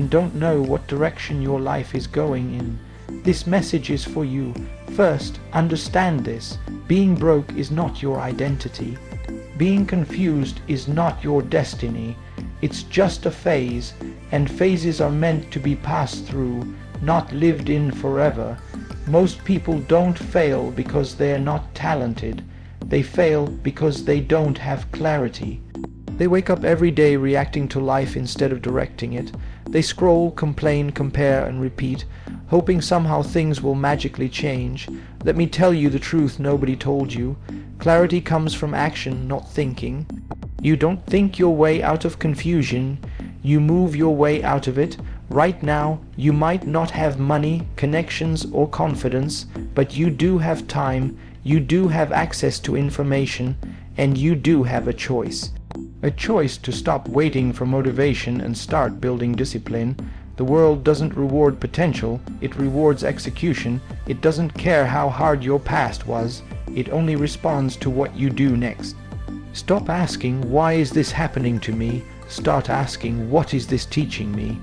and don't know what direction your life is going in. This message is for you. First, understand this. Being broke is not your identity. Being confused is not your destiny. It's just a phase, and phases are meant to be passed through, not lived in forever. Most people don't fail because they are not talented. They fail because they don't have clarity. They wake up every day reacting to life instead of directing it. They scroll, complain, compare, and repeat, hoping somehow things will magically change. Let me tell you the truth nobody told you. Clarity comes from action, not thinking. You don't think your way out of confusion. You move your way out of it. Right now, you might not have money, connections, or confidence, but you do have time, you do have access to information, and you do have a choice. A choice to stop waiting for motivation and start building discipline. The world doesn't reward potential, it rewards execution. It doesn't care how hard your past was, it only responds to what you do next. Stop asking, why is this happening to me? Start asking, what is this teaching me?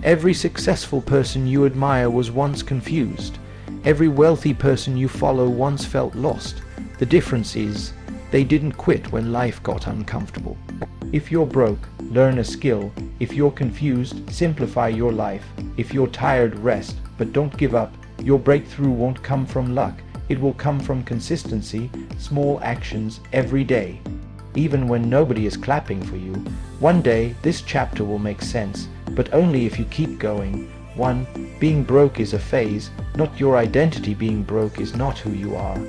Every successful person you admire was once confused. Every wealthy person you follow once felt lost. The difference is, they didn't quit when life got uncomfortable. If you're broke, learn a skill. If you're confused, simplify your life. If you're tired, rest, but don't give up. Your breakthrough won't come from luck. It will come from consistency, small actions every day. Even when nobody is clapping for you, one day this chapter will make sense, but only if you keep going. 1. Being broke is a phase, not your identity. Being broke is not who you are.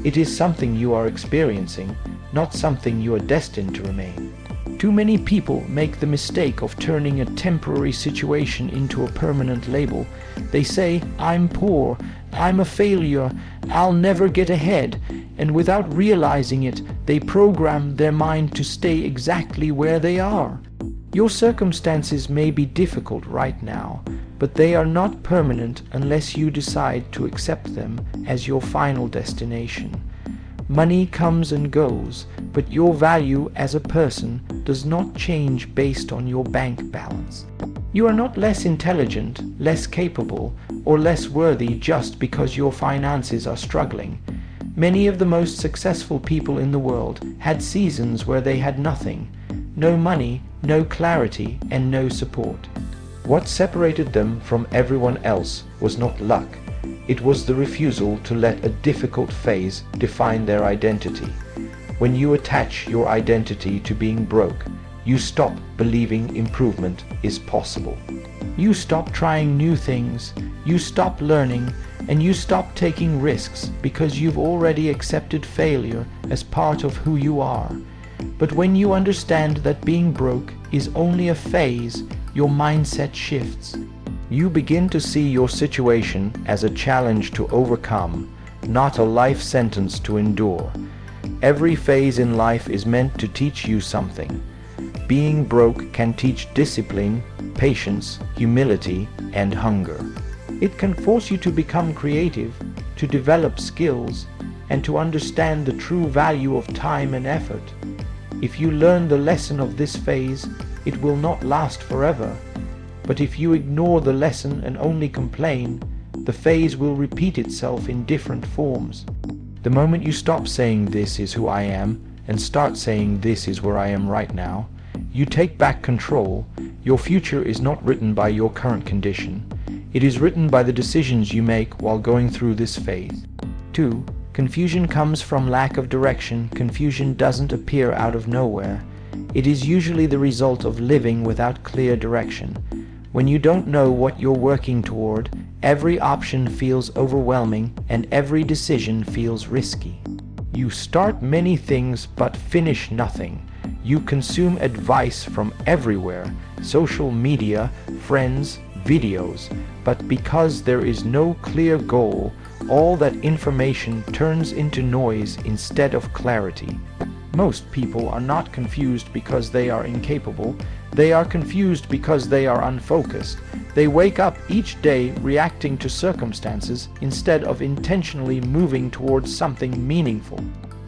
It is something you are experiencing, not something you are destined to remain. Too many people make the mistake of turning a temporary situation into a permanent label. They say, I'm poor, I'm a failure, I'll never get ahead, and without realizing it, they program their mind to stay exactly where they are. Your circumstances may be difficult right now, but they are not permanent unless you decide to accept them as your final destination. Money comes and goes, but your value as a person does not change based on your bank balance. You are not less intelligent, less capable, or less worthy just because your finances are struggling. Many of the most successful people in the world had seasons where they had nothing. No money, no clarity, and no support. What separated them from everyone else was not luck. It was the refusal to let a difficult phase define their identity. When you attach your identity to being broke, you stop believing improvement is possible. You stop trying new things, you stop learning, and you stop taking risks because you've already accepted failure as part of who you are. But when you understand that being broke is only a phase, your mindset shifts. You begin to see your situation as a challenge to overcome, not a life sentence to endure. Every phase in life is meant to teach you something. Being broke can teach discipline, patience, humility, and hunger. It can force you to become creative, to develop skills, and to understand the true value of time and effort. If you learn the lesson of this phase, it will not last forever. But if you ignore the lesson and only complain, the phase will repeat itself in different forms. The moment you stop saying this is who I am and start saying this is where I am right now, you take back control. Your future is not written by your current condition. It is written by the decisions you make while going through this phase. 2. Confusion comes from lack of direction. Confusion doesn't appear out of nowhere. It is usually the result of living without clear direction. When you don't know what you're working toward, every option feels overwhelming and every decision feels risky. You start many things but finish nothing. You consume advice from everywhere, social media, friends, videos, but because there is no clear goal, all that information turns into noise instead of clarity. Most people are not confused because they are incapable. They are confused because they are unfocused. They wake up each day reacting to circumstances instead of intentionally moving towards something meaningful.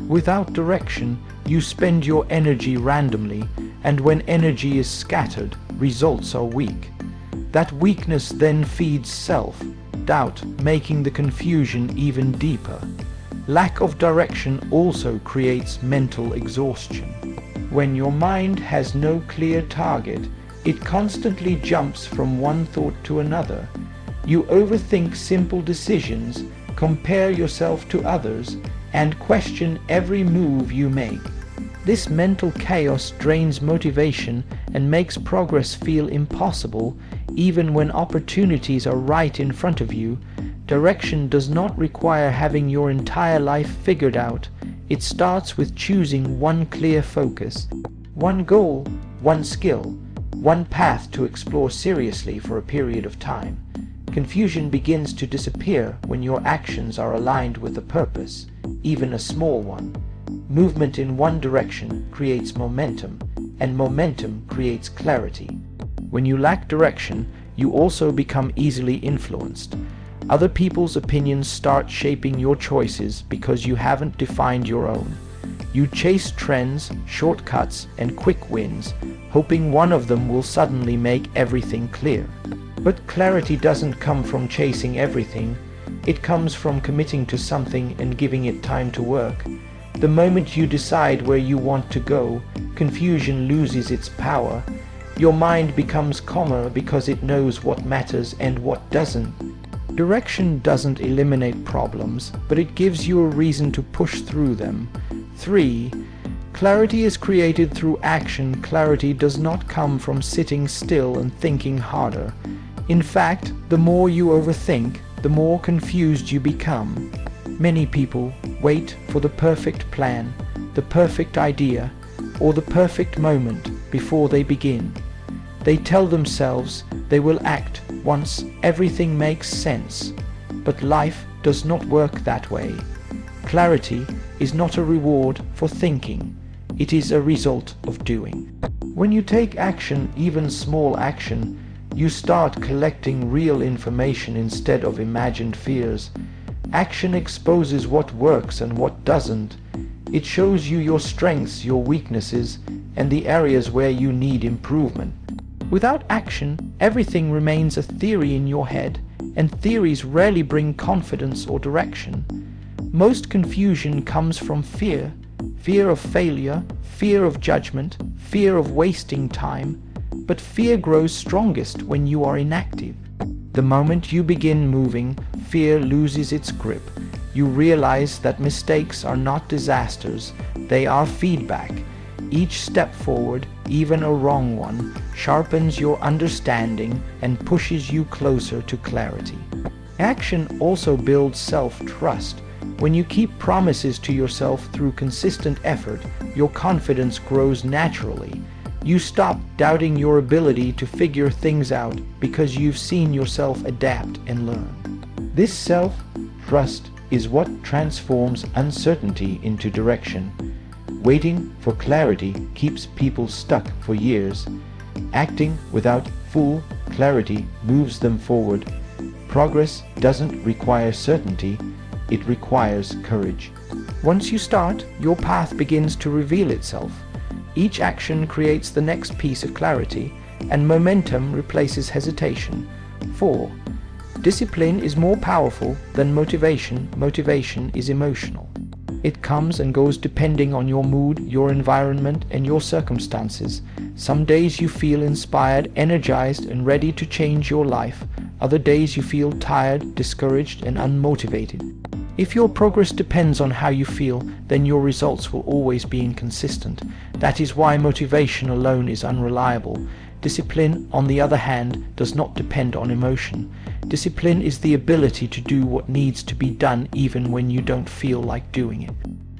Without direction, you spend your energy randomly, and when energy is scattered, results are weak. That weakness then feeds self-doubt, making the confusion even deeper. Lack of direction also creates mental exhaustion. When your mind has no clear target, it constantly jumps from one thought to another. You overthink simple decisions, compare yourself to others, and question every move you make. This mental chaos drains motivation and makes progress feel impossible, even when opportunities are right in front of you. Direction does not require having your entire life figured out. It starts with choosing one clear focus, one goal, one skill, one path to explore seriously for a period of time. Confusion begins to disappear when your actions are aligned with a purpose, even a small one. Movement in one direction creates momentum, and momentum creates clarity. When you lack direction, you also become easily influenced. Other people's opinions start shaping your choices because you haven't defined your own. You chase trends, shortcuts, and quick wins, hoping one of them will suddenly make everything clear. But clarity doesn't come from chasing everything. It comes from committing to something and giving it time to work. The moment you decide where you want to go, confusion loses its power. Your mind becomes calmer because it knows what matters and what doesn't. Direction doesn't eliminate problems, but it gives you a reason to push through them. 3. Clarity is created through action. Clarity does not come from sitting still and thinking harder. In fact, the more you overthink, the more confused you become. Many people wait for the perfect plan, the perfect idea, or the perfect moment before they begin. They tell themselves they will act once everything makes sense, but life does not work that way. Clarity is not a reward for thinking, it is a result of doing. When you take action, even small action, you start collecting real information instead of imagined fears. Action exposes what works and what doesn't. It shows you your strengths, your weaknesses, and the areas where you need improvement. Without action, everything remains a theory in your head, and theories rarely bring confidence or direction. Most confusion comes from fear. Fear of failure, fear of judgment, fear of wasting time. But fear grows strongest when you are inactive. The moment you begin moving, fear loses its grip. You realize that mistakes are not disasters, they are feedback. Each step forward, even a wrong one, sharpens your understanding and pushes you closer to clarity. Action also builds self-trust. When you keep promises to yourself through consistent effort, your confidence grows naturally. You stop doubting your ability to figure things out because you've seen yourself adapt and learn. This self-trust is what transforms uncertainty into direction. Waiting for clarity keeps people stuck for years. Acting without full clarity moves them forward. Progress doesn't require certainty, it requires courage. Once you start, your path begins to reveal itself. Each action creates the next piece of clarity, and momentum replaces hesitation. 4. Discipline is more powerful than motivation. Motivation is emotional. It comes and goes depending on your mood, your environment, and your circumstances. Some days you feel inspired, energized, and ready to change your life. Other days you feel tired, discouraged, and unmotivated. If your progress depends on how you feel, then your results will always be inconsistent. That is why motivation alone is unreliable. Discipline, on the other hand, does not depend on emotion. Discipline is the ability to do what needs to be done even when you don't feel like doing it.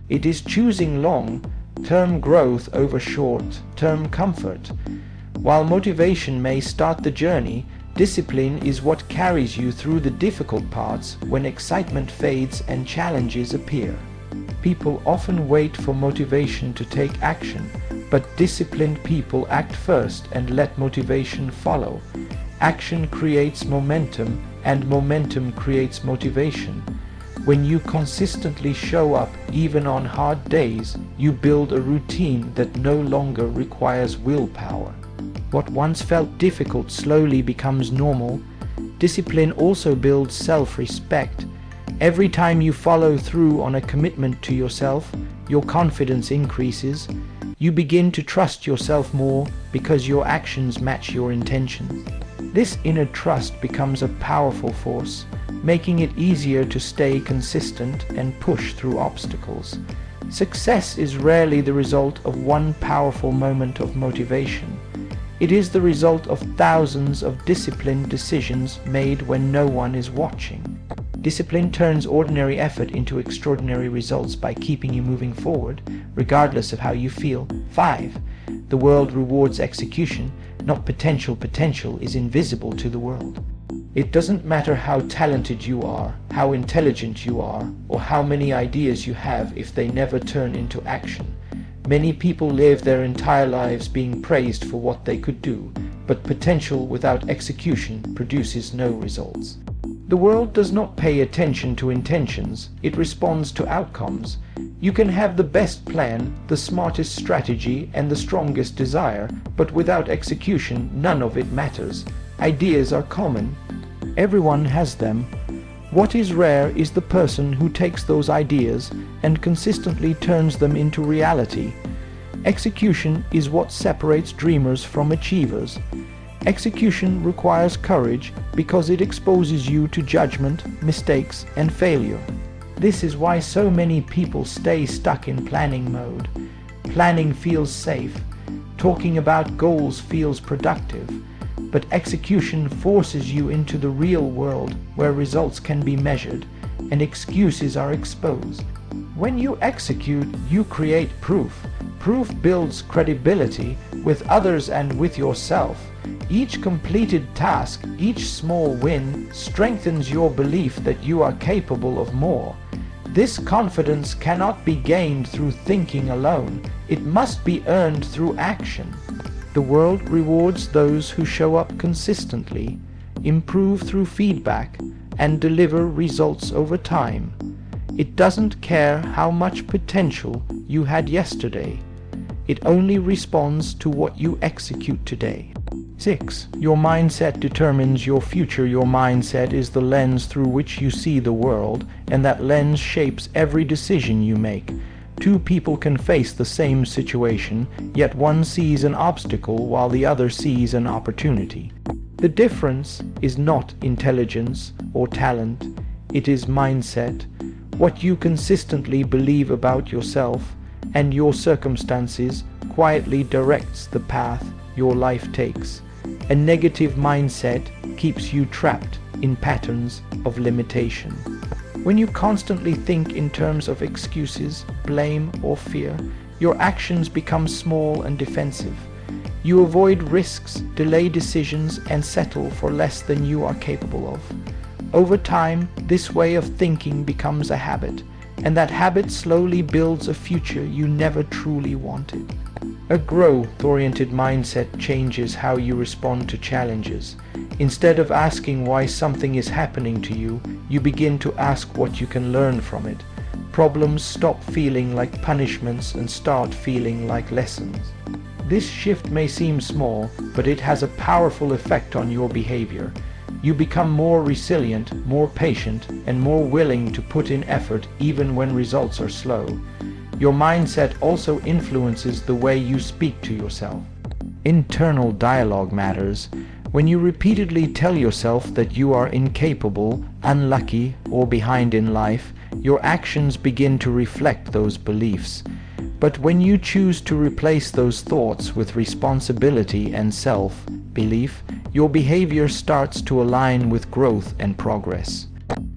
It is choosing long-term growth over short-term comfort. While motivation may start the journey, discipline is what carries you through the difficult parts when excitement fades and challenges appear. People often wait for motivation to take action, but disciplined people act first and let motivation follow. Action creates momentum, and momentum creates motivation. When you consistently show up, even on hard days, you build a routine that no longer requires willpower. What once felt difficult slowly becomes normal. Discipline also builds self-respect. Every time you follow through on a commitment to yourself, your confidence increases. You begin to trust yourself more because your actions match your intentions. This inner trust becomes a powerful force, making it easier to stay consistent and push through obstacles. Success is rarely the result of one powerful moment of motivation. It is the result of thousands of disciplined decisions made when no one is watching. Discipline turns ordinary effort into extraordinary results by keeping you moving forward, regardless of how you feel. 5. The world rewards execution, not potential. Potential is invisible to the world. It doesn't matter how talented you are, how intelligent you are, or how many ideas you have if they never turn into action. Many people live their entire lives being praised for what they could do, but potential without execution produces no results. The world does not pay attention to intentions, it responds to outcomes. You can have the best plan, the smartest strategy, and the strongest desire, but without execution, none of it matters. Ideas are common. Everyone has them. What is rare is the person who takes those ideas and consistently turns them into reality. Execution is what separates dreamers from achievers. Execution requires courage because it exposes you to judgment, mistakes, and failure. This is why so many people stay stuck in planning mode. Planning feels safe. Talking about goals feels productive. But execution forces you into the real world where results can be measured and excuses are exposed. When you execute, you create proof. Proof builds credibility with others and with yourself. Each completed task, each small win, strengthens your belief that you are capable of more. This confidence cannot be gained through thinking alone. It must be earned through action. The world rewards those who show up consistently, improve through feedback, and deliver results over time. It doesn't care how much potential you had yesterday. It only responds to what you execute today. 6. Your mindset determines your future. Your mindset is the lens through which you see the world, and that lens shapes every decision you make. Two people can face the same situation, yet one sees an obstacle while the other sees an opportunity. The difference is not intelligence or talent, it is mindset, what you consistently believe about yourself, and your circumstances quietly directs the path your life takes. A negative mindset keeps you trapped in patterns of limitation. When you constantly think in terms of excuses, blame, or fear, your actions become small and defensive. You avoid risks, delay decisions, and settle for less than you are capable of. Over time, this way of thinking becomes a habit, and that habit slowly builds a future you never truly wanted. A growth-oriented mindset changes how you respond to challenges. Instead of asking why something is happening to you, you begin to ask what you can learn from it. Problems stop feeling like punishments and start feeling like lessons. This shift may seem small, but it has a powerful effect on your behavior. You become more resilient, more patient, and more willing to put in effort even when results are slow. Your mindset also influences the way you speak to yourself. Internal dialogue matters. When you repeatedly tell yourself that you are incapable, unlucky, or behind in life, your actions begin to reflect those beliefs. But when you choose to replace those thoughts with responsibility and self-belief, your behavior starts to align with growth and progress.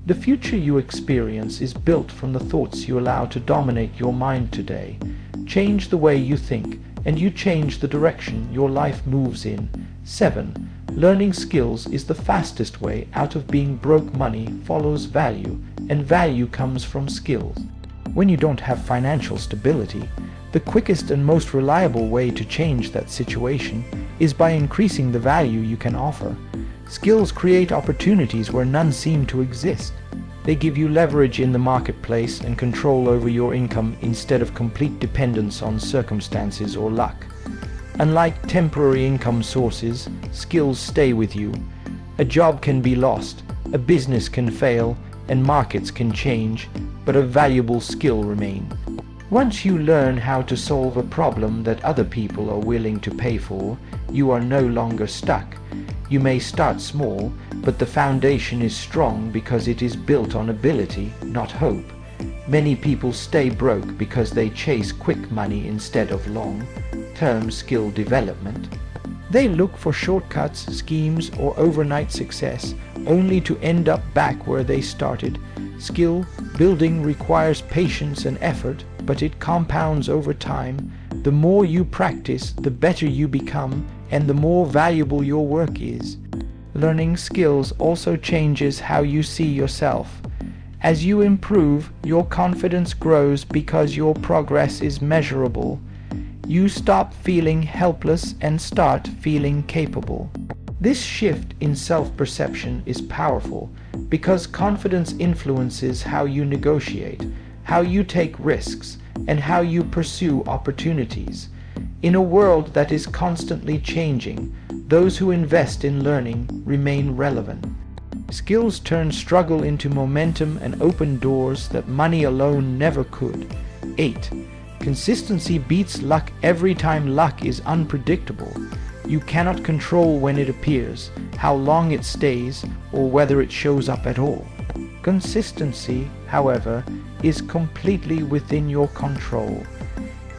The future you experience is built from the thoughts you allow to dominate your mind today. Change the way you think, and you change the direction your life moves in. 7. Learning skills is the fastest way out of being broke. Money follows value, and value comes from skills. When you don't have financial stability, the quickest and most reliable way to change that situation is by increasing the value you can offer. Skills create opportunities where none seem to exist. They give you leverage in the marketplace and control over your income instead of complete dependence on circumstances or luck. Unlike temporary income sources, skills stay with you. A job can be lost, a business can fail, and markets can change, but a valuable skill remains. Once you learn how to solve a problem that other people are willing to pay for, you are no longer stuck. You may start small, but the foundation is strong because it is built on ability, not hope. Many people stay broke because they chase quick money instead of long-term skill development. They look for shortcuts, schemes, or overnight success, only to end up back where they started. Skill building requires patience and effort, but it compounds over time. The more you practice, the better you become, and the more valuable your work is. Learning skills also changes how you see yourself. As you improve, your confidence grows because your progress is measurable. You stop feeling helpless and start feeling capable. This shift in self-perception is powerful because confidence influences how you negotiate, how you take risks, and how you pursue opportunities. In a world that is constantly changing, those who invest in learning remain relevant. Skills turn struggle into momentum and open doors that money alone never could. 8. Consistency beats luck every time. Luck is unpredictable. You cannot control when it appears, how long it stays, or whether it shows up at all. Consistency, however, is completely within your control.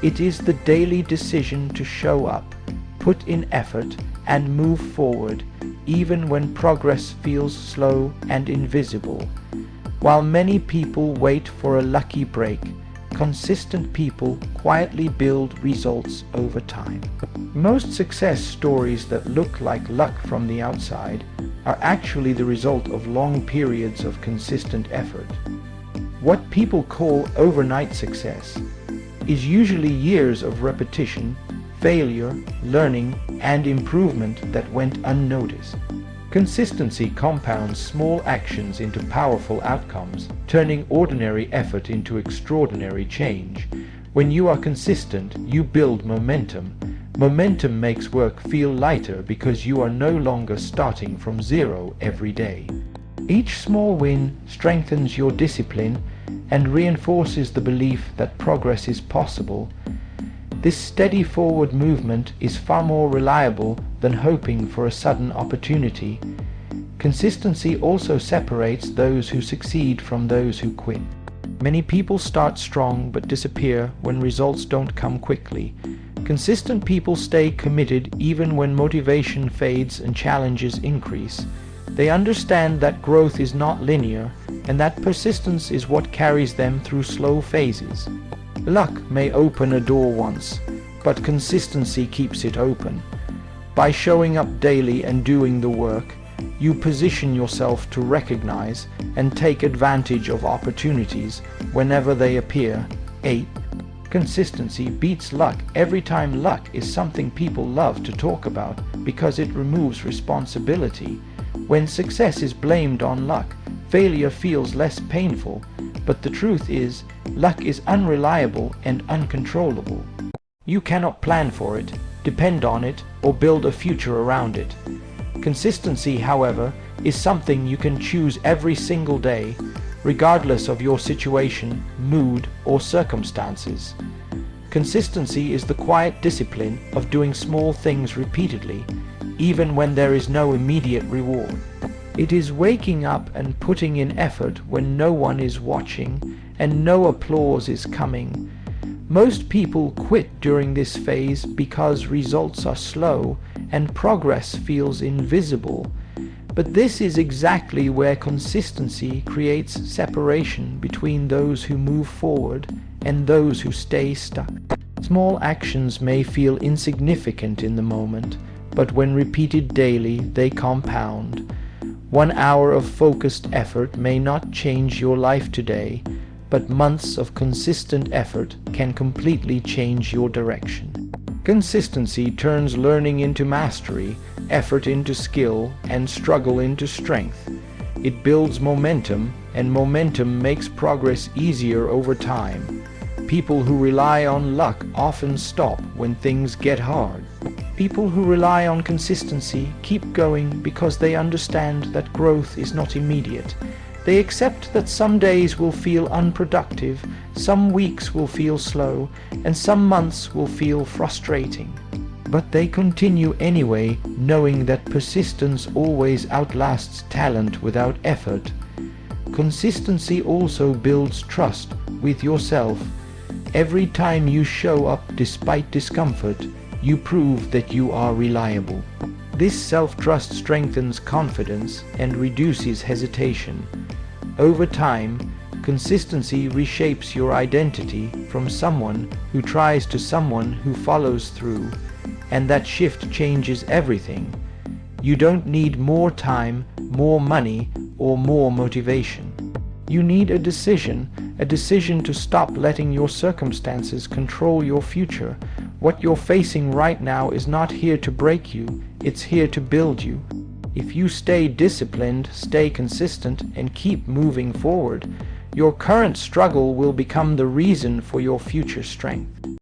It is the daily decision to show up, put in effort, and move forward, even when progress feels slow and invisible. While many people wait for a lucky break, consistent people quietly build results over time. Most success stories that look like luck from the outside are actually the result of long periods of consistent effort. What people call overnight success is usually years of repetition, failure, learning, and improvement that went unnoticed. Consistency compounds small actions into powerful outcomes, turning ordinary effort into extraordinary change. When you are consistent, you build momentum. Momentum makes work feel lighter because you are no longer starting from zero every day. Each small win strengthens your discipline and reinforces the belief that progress is possible. This steady forward movement is far more reliable than hoping for a sudden opportunity. Consistency also separates those who succeed from those who quit. Many people start strong but disappear when results don't come quickly. Consistent people stay committed even when motivation fades and challenges increase. They understand that growth is not linear and that persistence is what carries them through slow phases. Luck may open a door once, but consistency keeps it open. By showing up daily and doing the work, you position yourself to recognize and take advantage of opportunities whenever they appear. 8. Consistency beats luck every time. Luck is something people love to talk about because it removes responsibility. When success is blamed on luck, failure feels less painful, but the truth is, luck is unreliable and uncontrollable. You cannot plan for it, depend on it, or build a future around it. Consistency, however, is something you can choose every single day, regardless of your situation, mood, or circumstances. Consistency is the quiet discipline of doing small things repeatedly, even when there is no immediate reward. It is waking up and putting in effort when no one is watching and no applause is coming. Most people quit during this phase because results are slow and progress feels invisible. But this is exactly where consistency creates separation between those who move forward and those who stay stuck. Small actions may feel insignificant in the moment, but when repeated daily, they compound. 1 hour of focused effort may not change your life today, but months of consistent effort can completely change your direction. Consistency turns learning into mastery, effort into skill, and struggle into strength. It builds momentum, and momentum makes progress easier over time. People who rely on luck often stop when things get hard. People who rely on consistency keep going because they understand that growth is not immediate. They accept that some days will feel unproductive, some weeks will feel slow, and some months will feel frustrating. But they continue anyway, knowing that persistence always outlasts talent without effort. Consistency also builds trust with yourself. Every time you show up despite discomfort, you prove that you are reliable. This self-trust strengthens confidence and reduces hesitation. Over time, consistency reshapes your identity from someone who tries to someone who follows through, and that shift changes everything. You don't need more time, more money, or more motivation. You need a decision to stop letting your circumstances control your future. What you're facing right now is not here to break you, it's here to build you. If you stay disciplined, stay consistent, and keep moving forward, your current struggle will become the reason for your future strength.